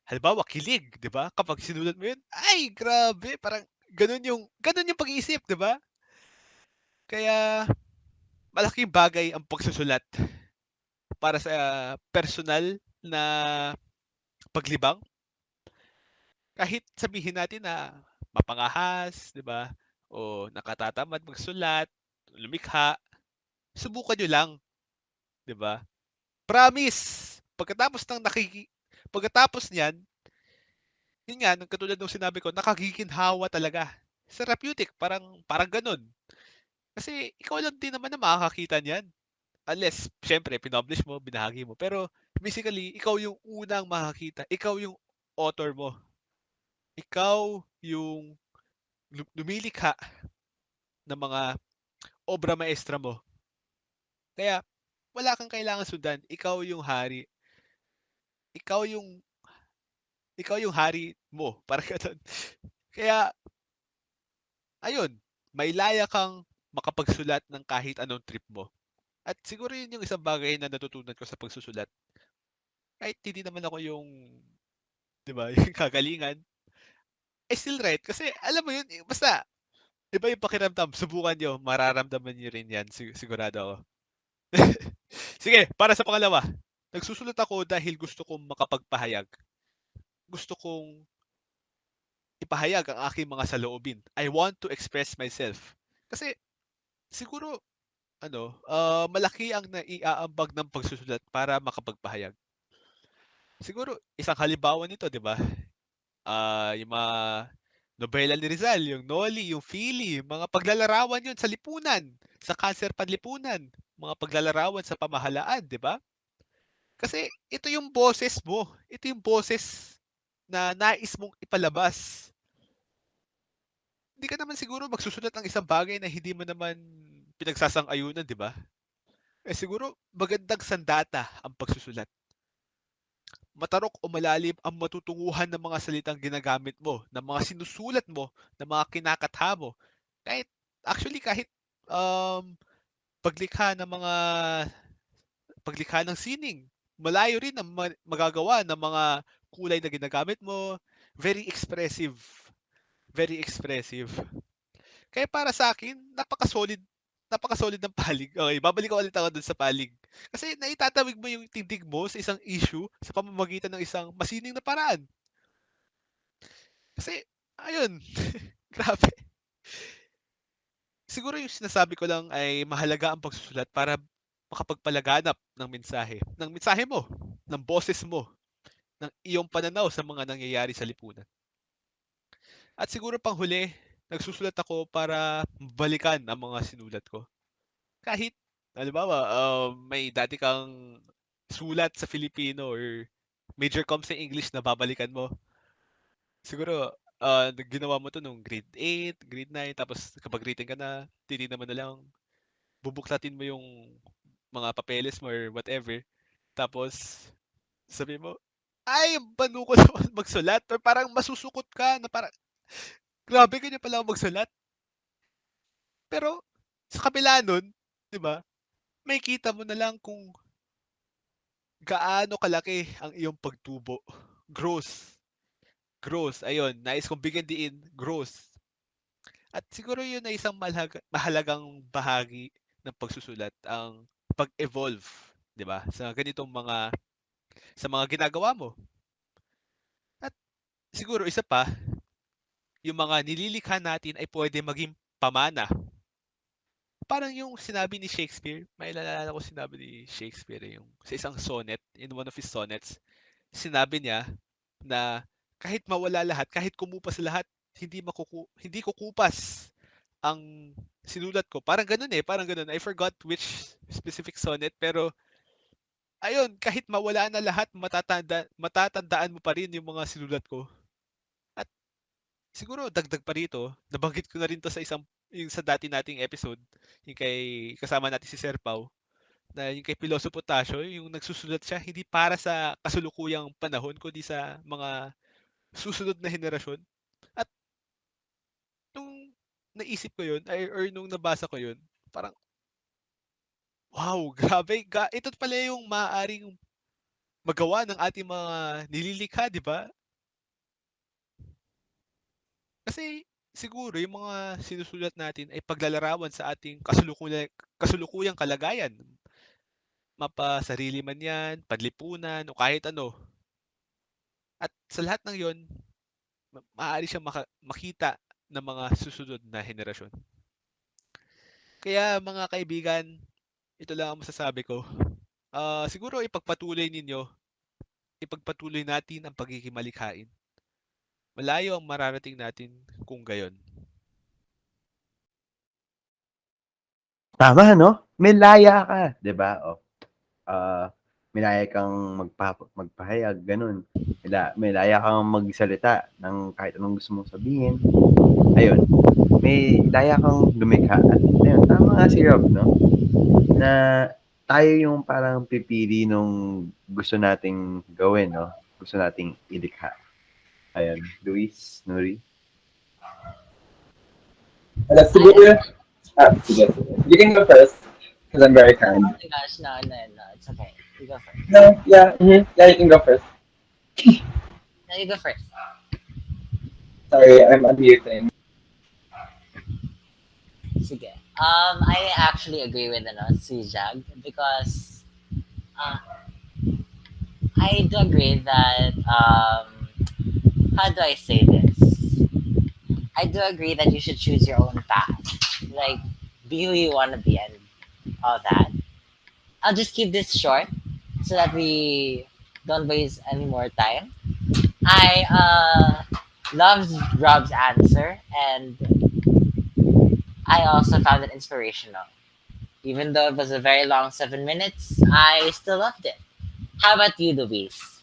halimbawa, kilig, 'di ba? Kapag sinulat mo 'yun, ay grabe, parang ganun yung pag-iisip, 'di ba? Kaya malaking bagay ang pagsusulat para sa personal na paglibang. Kahit sabihin natin na mapangahas, 'di ba? O nakatatamad magsulat, lumikha, subukan nyo lang, 'di ba? Promise, pagkatapos niyan, yun nga, katulad ng sinabi ko, nakagiginhawa talaga. Therapeutic, parang ganun. Kasi ikaw lang din naman na makakakita niyan. Unless, syempre, pinublish mo, binahagi mo. Pero, basically, ikaw yung unang makakita. Ikaw yung author mo. Ikaw yung lumilikha ng mga obra maestra mo. Kaya, wala kang kailangan sundan. Ikaw yung, ikaw yung hari mo. Parang ganun. Kaya, ayun, may laya kang makapagsulat ng kahit anong trip mo. At siguro yun yung isang bagay na natutunan ko sa pagsusulat. Kahit hindi naman ako yung, 'di ba, yung kagalingan, I still write kasi alam mo yun, basta iba yung pakiramdam, subukan niyo, mararamdaman niyo rin 'yan, sigurado ako. Sige, para sa pangalawa, nagsusulat ako dahil gusto kong makapagpahayag. Gusto kong ipahayag ang aking mga saloobin. I want to express myself. Kasi siguro malaki ang naiaambag ng pagsusulat para makapagpahayag. Siguro isang halimbawa nito, 'di ba? Yung mga nobela ni Rizal, yung Noli, yung Fili, mga paglalarawan yun sa lipunan, sa cancer panlipunan, mga paglalarawan sa pamahalaan, di ba? Kasi ito yung boses mo, ito yung boses na nais mong ipalabas. Hindi ka naman siguro magsusulat ng isang bagay na hindi mo naman pinagsasang-ayunan, di ba? Siguro magandang sandata ang pagsusulat. Matarok o malalim ang matutunguhan ng mga salitang ginagamit mo, ng mga sinusulat mo, ng mga kinakatha mo. Kahit um, paglikha ng mga paglikha ng sining, malayo rin ang magagawa ng mga kulay na ginagamit mo. Very expressive. Very expressive. Kaya para sa akin, napaka-solid ng palig. Okay, babalik ko ulit ako dun sa palig. Kasi naitatawid mo yung tindig mo sa isang issue sa pamamagitan ng isang masining na paraan. Kasi, ayun, grabe. Siguro yung sinasabi ko lang ay mahalaga ang pagsusulat para makapagpalaganap ng mensahe mo, ng boses mo, ng iyong pananaw sa mga nangyayari sa lipunan. At siguro panghuli, nagsusulat ako para balikan ang mga sinulat ko. Kahit, halimbawa, may dati kang sulat sa Filipino or major com sa English na babalikan mo. Siguro, ginawa mo to nung grade 8, grade 9, tapos kapag written ka na, titignan mo na lang, bubuklatin mo yung mga papeles mo or whatever. Tapos, sabi mo, ay, banu ko naman magsulat. Or parang masusukot ka na parang, grabe, ganyan pala ako magsulat. Pero, sa kabila nun, di ba, may kita mo na lang kung gaano kalaki ang iyong pagtubo. Growth. Growth. Ayun, nais kong bigyan diin, growth. At siguro yun ay isang mahalagang bahagi ng pagsusulat, ang pag-evolve, 'di ba? Sa mga ginagawa mo. At siguro isa pa, yung mga nililikha natin ay pwede maging pamana. Parang yung sinabi ni Shakespeare, may naalala ko sinabi ni Shakespeare yung sa isang sonnet, in one of his sonnets, sinabi niya na kahit mawala lahat, kahit kumupas lahat, hindi kukupas ang sinulat ko. Parang ganun eh, parang ganun. I forgot which specific sonnet, pero ayun, kahit mawala na lahat, matatandaan mo pa rin yung mga sinulat ko. At siguro dagdag pa rito, nabanggit ko na rin to sa yung sa dati nating episode, yung kay kasama natin si Sir Pau, na yung kay Piloso Potasio, yung nagsusulat siya hindi para sa kasulukuyang panahon, kundi sa mga susunod na henerasyon. At nung naisip ko yun, or nung nabasa ko yun, parang, wow, grabe, ito pala yung maaaring magawa ng ating mga nililikha, di ba? Kasi siguro yung mga sinusulat natin ay paglalarawan sa ating kasulukuyang kalagayan. Mapa sarili man yan, panlipunan, o kahit ano. At sa lahat ng yon, maaari siyang makita ng mga susunod na henerasyon. Kaya mga kaibigan, ito lang ang masasabi ko. Siguro ipagpatuloy natin ang pagiging malikhain. Malayo ang mararating natin kung gayon. Tama, no? May laya ka, 'di ba? O, may laya kang magpahayag, ganun. May laya kang magsalita ng kahit anong gusto mong sabihin. Ayun, may laya kang lumikha at ayun, tama nga si Rob, no? Na tayo yung parang pipili nung gusto nating gawin, no? Gusto nating ilikha. Ayun, Luis, Nuri. Siguro, sige. You can go first, because I'm very Oh kind. my gosh, no, it's okay. You go first. No, yeah, yeah, you can go first. No, you go first. Sorry, I'm unmuting. Sige. I actually agree with si Jag because uh, I do agree that how do I say this? I do agree that you should choose your own path. Like be who you want to be and all that. I'll just keep this short so that we don't waste any more time. I loved Rob's answer and I also found it inspirational. Even though it was a very long 7 minutes, I still loved it. How about you, Luis?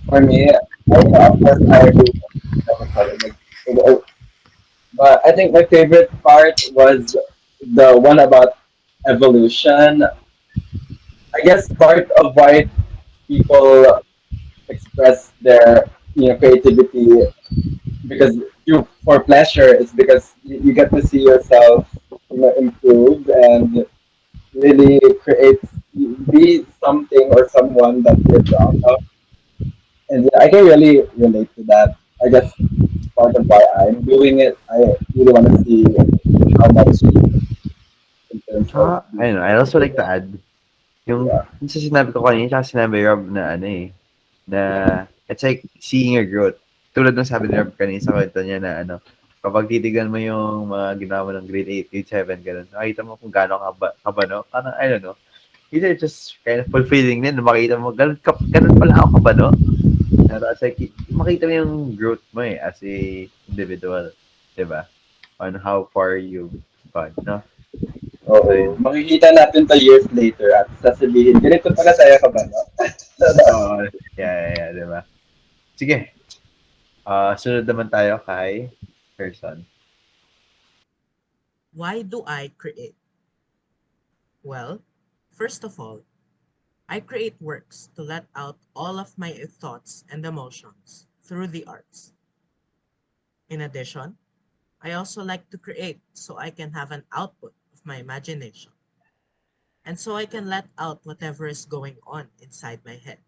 For me, of course, I agree. But I think my favorite part was the one about evolution. I guess part of why people express their creativity because for pleasure is because you get to see yourself improve and really create be something or someone that you're proud of. And I can really relate to that. I guess part of why I'm doing it. I really want to see how much in terms of Ayun, I also like to add, yung, yeah. yung sa sinabi ko kanina, tsaka sinabi ni Rob na ano eh, na it's like seeing your growth. Tulad ng sabi ni Rob kanina sa kwento niya na ano, kapag titignan mo yung mga ginawa mo ng grade 8, grade 7, ganun, nakita mo kung gaano ka ba, no? Parang, I don't know, either just kind of fulfilling din, makita mo, ganun pala ako ka ba, no? Pero it's like, makita mo yung growth mo eh, as a individual, diba? On how far you've gone, no? Oo. Makikita natin to years later at sasabihin, ganito pala tayo ka ba, no? Oo, yeah, diba? Sige, sunod naman tayo kay person. Why do I create? Well, first of all, I create works to let out all of my thoughts and emotions through the arts. In addition, I also like to create so I can have an output of my imagination and so I can let out whatever is going on inside my head.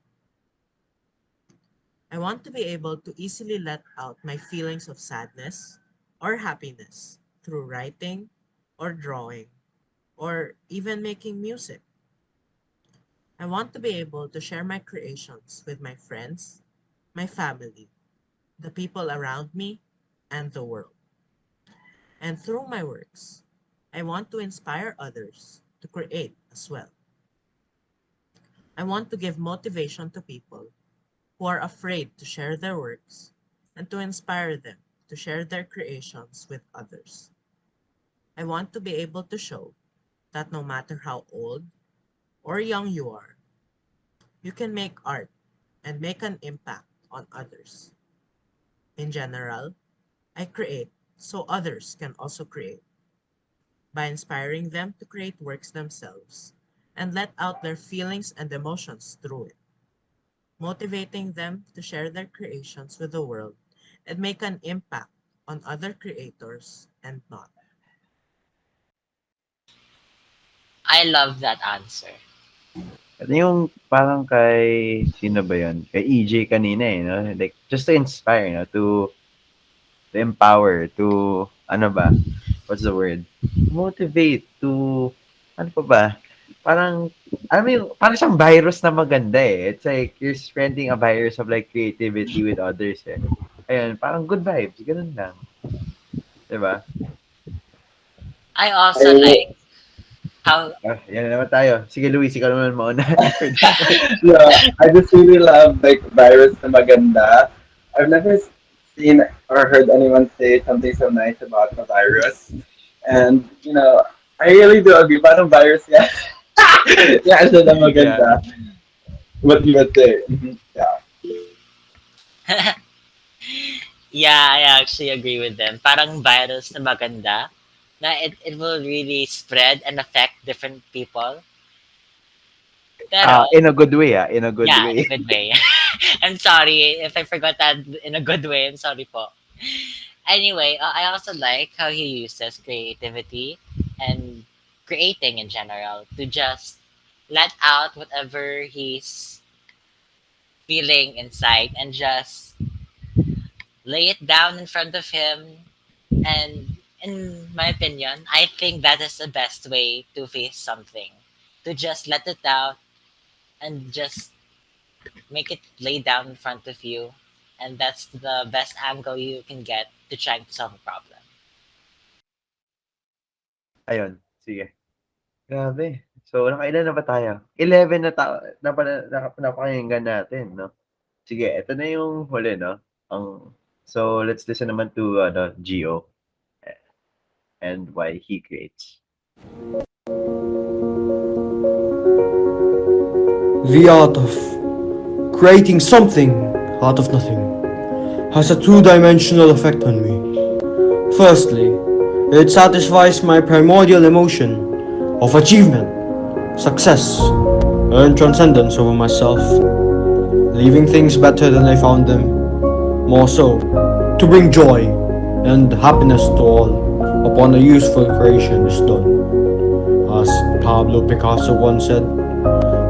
I want to be able to easily let out my feelings of sadness or happiness through writing or drawing or even making music. I want to be able to share my creations with my friends, my family, the people around me, and the world. And through my works, I want to inspire others to create as well. I want to give motivation to people who are afraid to share their works and to inspire them to share their creations with others. I want to be able to show that no matter how old or young you are, you can make art and make an impact on others. In general, I create so others can also create by inspiring them to create works themselves and let out their feelings and emotions through it, motivating them to share their creations with the world and make an impact on other creators and not. I love that answer. Ano yung parang kay sino ba yun? Kay EJ kanina, eh, 'no? Like, just to inspire, to empower, to ano ba, what's the word? Motivate, to ano pa ba? Parang alam mo yung parang siyang virus na maganda, eh. It's like you're spreading a virus of, like, creativity with others, eh. Ayun, parang good vibes, gano'n lang, 'di ba? I also I, like how Yan na naman tayo. Sige, Luis, ikaw naman mauna for this one. yeah, I just really love like virus na maganda. I've never seen or heard anyone say something so nice about a virus. And, I really do agree. Parang virus yan. Yeah, siya na Yeah. maganda. What you would say. Mhm. Yeah. yeah, I actually agree with them. Parang virus na maganda na it will really spread and affect different people. Pero In a good way, in a good yeah, in a way. good way. I'm sorry if I forgot that in a good way. I'm sorry po. Anyway, I also like how he uses creativity and creating in general to just let out whatever he's feeling inside and just lay it down in front of him. And in my opinion, I think that is the best way to face something. To just let it out and just make it lay down in front of you. And that's the best angle you can get to trying to solve a problem. Ayun, sige. Grabe. So, nakailan na ba tayo? 11 na napakinggan natin, no? Sige, eto na yung huli, no? So, let's listen naman to Gio and why he creates. The art of creating something out of nothing has a two-dimensional effect on me. Firstly, it satisfies my primordial emotion of achievement, success, and transcendence over myself, leaving things better than I found them. More so, to bring joy and happiness to all upon a useful creation is done. As Pablo Picasso once said,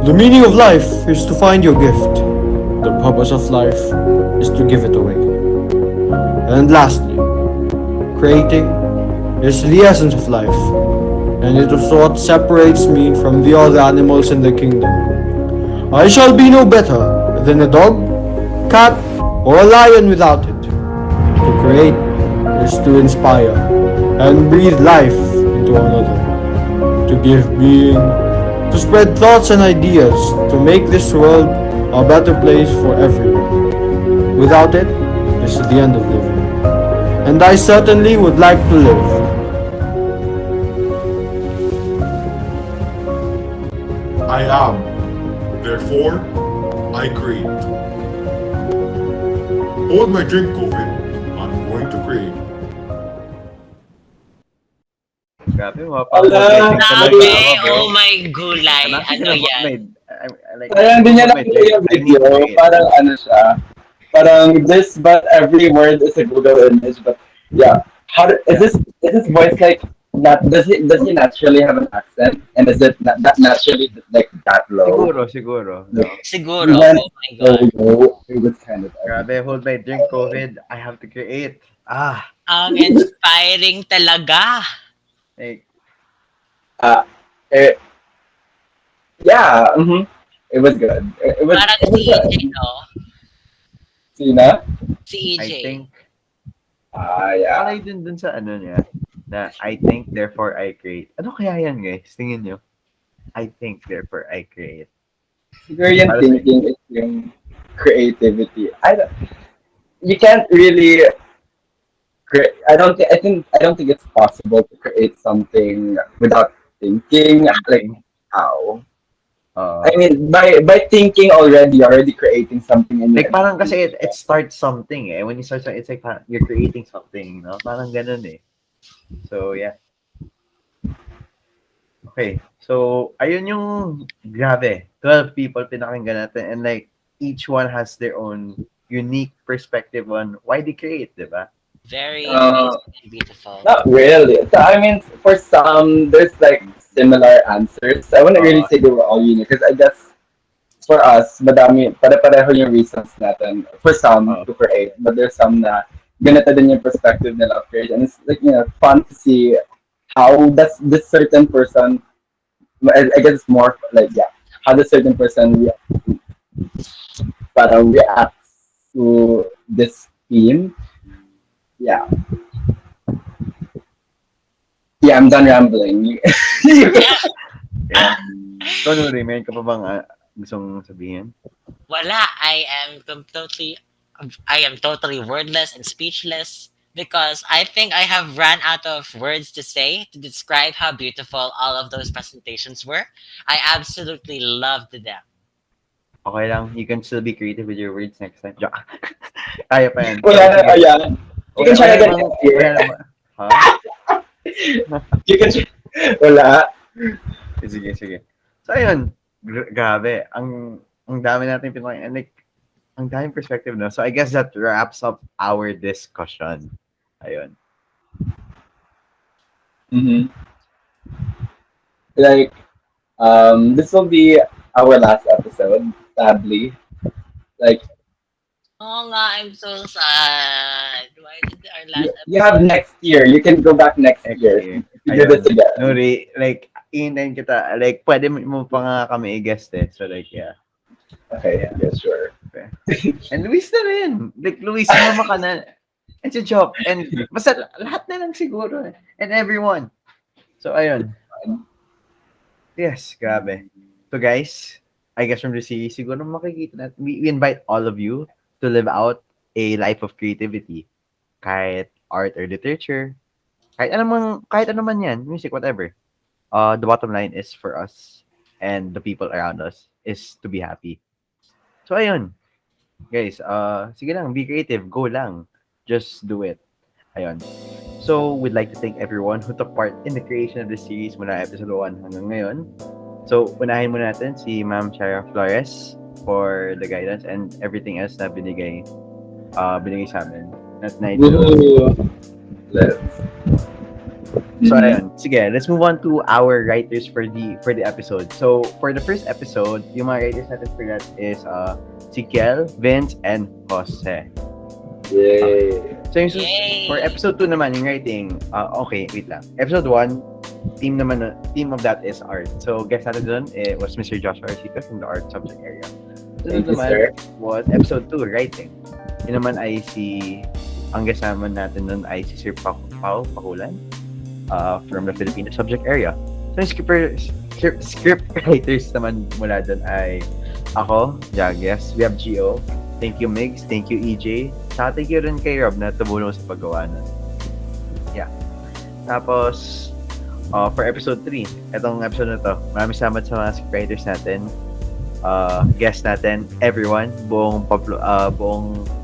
the meaning of life is to find your gift. The purpose of life is to give it away. And lastly, creating is the essence of life, and it is what separates me from the other animals in the kingdom. I shall be no better than a dog, cat, or a lion without it. To create is to inspire and breathe life into another, to give being, to spread thoughts and ideas, to make this world a better place for everyone. Without it, this is the end of living. And I certainly would like to live. I am. Therefore, I create. Hold my drink, COVID. I'm going to create. Grabe, Ala, mapapag-blessing talaga Grabe! ako, bro. Oh my gulay! I'm actually Ano gonna put yan? Parang hindi niya my nakuha drink. yung I need video. to create. Parang ano siya. Parang this, but every word is a Google image. But yeah, Yeah. is this voice like that? Does he naturally have an accent? And is it that naturally like that low? Siguro, Like, no? he Siguro. went Oh my so God. low. It was kind of Grabe, hold my drink, COVID. I have to create. Ang inspiring talaga. Like, uh, it, yeah. It was good. Parang It si was EJ, good. no? Sina? Si I EJ. think, Yeah. palay dun sa ano niya, na I think, therefore I create. Ano kaya yan, guys? Tingin nyo. I think, therefore I create. Siguro yung Para sa inyo. thinking is yung creativity. You can't really I don't think it's possible to create something without thinking. Like Thinking. how? I Uh, mean, by thinking already, you're already creating something in your like head. parang kasi it starts something eh. When you start something, it's like parang you're creating something, no? Parang ganun eh. So yeah. Okay. So ayun yung grabe. 12 people pinakinggan natin and like each one has their own unique perspective on why they create, di ba? Very Uh, amazing and beautiful. Not really. So, I mean, for some, there's like similar answers. I wouldn't really Uh, say they were all unique because I guess for us, madami, pare-pareho yung reasons natin for some uh, to create. But there's some na ganito din yung perspective nila of create. And it's like, fun to see how does this certain person, I guess it's more like, yeah, how does certain person parang reacts to this theme. Yeah. Yeah, I'm done rambling. yeah. So, Nuri, meron ka pa bang gustong sabihin? Wala, I am totally wordless and speechless because I think I have ran out of words to say to describe how beautiful all of those presentations were. I absolutely loved them. Okay lang. You can still be creative with your words next time. Joke. Kaya pa yan. Wala So, na, sige. ayan. You can try Wala again namang, next year. wala namang, ha? You can try. Wala. Sige, sige. So, ayun. Grabe. Ang dami natin pinakinggan. And like, ang daming perspective, no? So, I guess that wraps up our discussion. Ayun. Mm-hmm. Like, this will be our last episode, sadly. Like, Oh nga, I'm so sad. Why did our last you have episode? next year. You can go back next Next year. year. You do this Ayun. again. Nuri, like, iintayin kita. Like, pwede mo pa nga kami i-guest eh. So, like, yeah. Okay, Yeah. yeah, sure. Okay. And Luis na rin. Like, Luis, sumama ka na. It's a joke. And basta lahat na lang siguro. And everyone. So, ayun. Yes, grabe. So, guys, I guess from the series, siguro makikita natin. We invite all of you to live out a life of creativity. Kahit art or literature. Kahit ano man yan. Music, whatever. The bottom line is for us and the people around us is to be happy. So, ayun. Guys, sige lang, be creative, go lang. Just do it. Ayun. So, we'd like to thank everyone who took part in the creation of this series mula episode 1 hanggang ngayon. So, unahin muna natin si Ma'am Chara Flores for the guidance and everything else na binigay sa amin. At night. Woo! Let's. So, ayun. Sige, let's move on to our writers for the episode. So, for the first episode, yung mga writers natin for that is si Ckheil, Vince, and Jose. Yay! So, yung Yay! for episode 2 naman, yung writing, okay, wait lang. Episode 1, theme of that is art. So, guest natin doon, was Mr. Joshua Arcito from the art subject area. Thank you, naman sir. was episode 2, writing. Yun naman ay ang guest naman natin doon ay si Sir Pao Pakulan from the Filipino subject area. So, yung script writers naman mula doon ay ako, Jages, we have Gio, thank you Migs, thank you EJ, saka thank you rin kay Rob na tumulong sa paggawa nun. Yeah. Tapos, for episode 3, etong episode na to, maraming salamat sa mga scriptwriters natin, guest natin, everyone, buong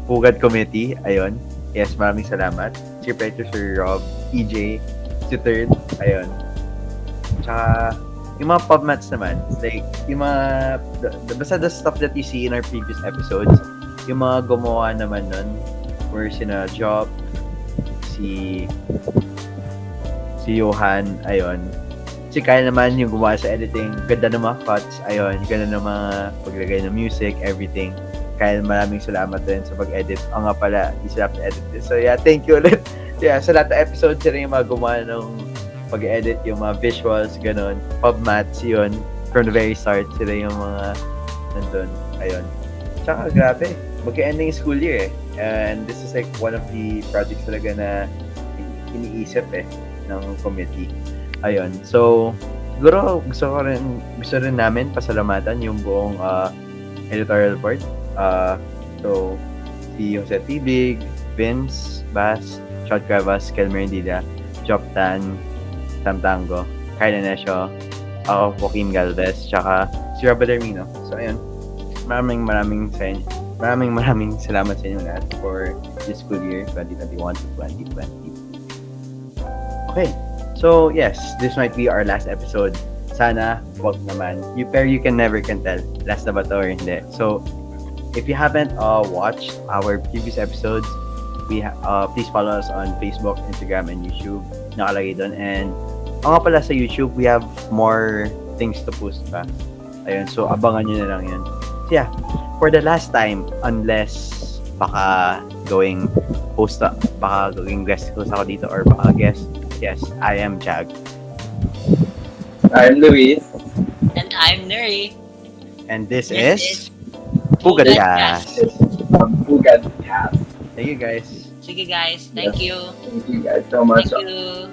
Pugad committee, ayun. Yes, maraming salamat. Scriptwriter Sir Rob, EJ, si Third, ayun. Tsaka, yung mga pub mats naman, like, yung mga, basta the stuff that you see in our previous episodes, yung mga gumawa naman nun, were sina Job, si Johan, ayun. Si Kyle naman yung gumawa sa editing, ganda ng mga cuts, ayun, ganda ng mga paglagay ng music, everything. Kyle, maraming salamat din sa pag-edit. Nga pala, you still have to edit this. So yeah, thank you ulit. Yeah, sa lahat ng episodes, sila yung mga gumawa ng pag-edit, yung mga visuals, ganun. Pub mats, yun. From the very start, sila yung mga nandun. Ayun. Tsaka, grabe. Mag-ending school year eh. And this is like one of the projects talaga na iniisip ng committee. Ayun. So, siguro gusto rin namin pasalamatan yung buong editorial board. So, si Jose Tibig, Vince, Bass, Shot Cuevas, Ckheil Enecio, Joptan, Sam Tango, Ckheil Enecio, ako, Joachim Galvez, tsaka si Belarmino. So, ayun. Maraming salamat sa inyo lahat for this school year, 2021 to 2020. Okay. So, yes, this might be our last episode. Sana, wag naman. Pero you can never can tell. Last na ba to or hindi. So, if you haven't watched our previous episodes, please follow us on Facebook, Instagram, and YouTube. Nakalagay doon. And, nga pala sa YouTube, we have more things to post pa. Ayun, so abangan nyo na lang yun. So, yeah, for the last time, unless baka going host, baka going guest host ako dito or baka guest, yes, I am Jag. I'm Luis. And I'm Nuri. And this This is PUGADKast. PUGADKast. Thank you guys. Sige guys, thank you. Thank you guys so much. Thank you.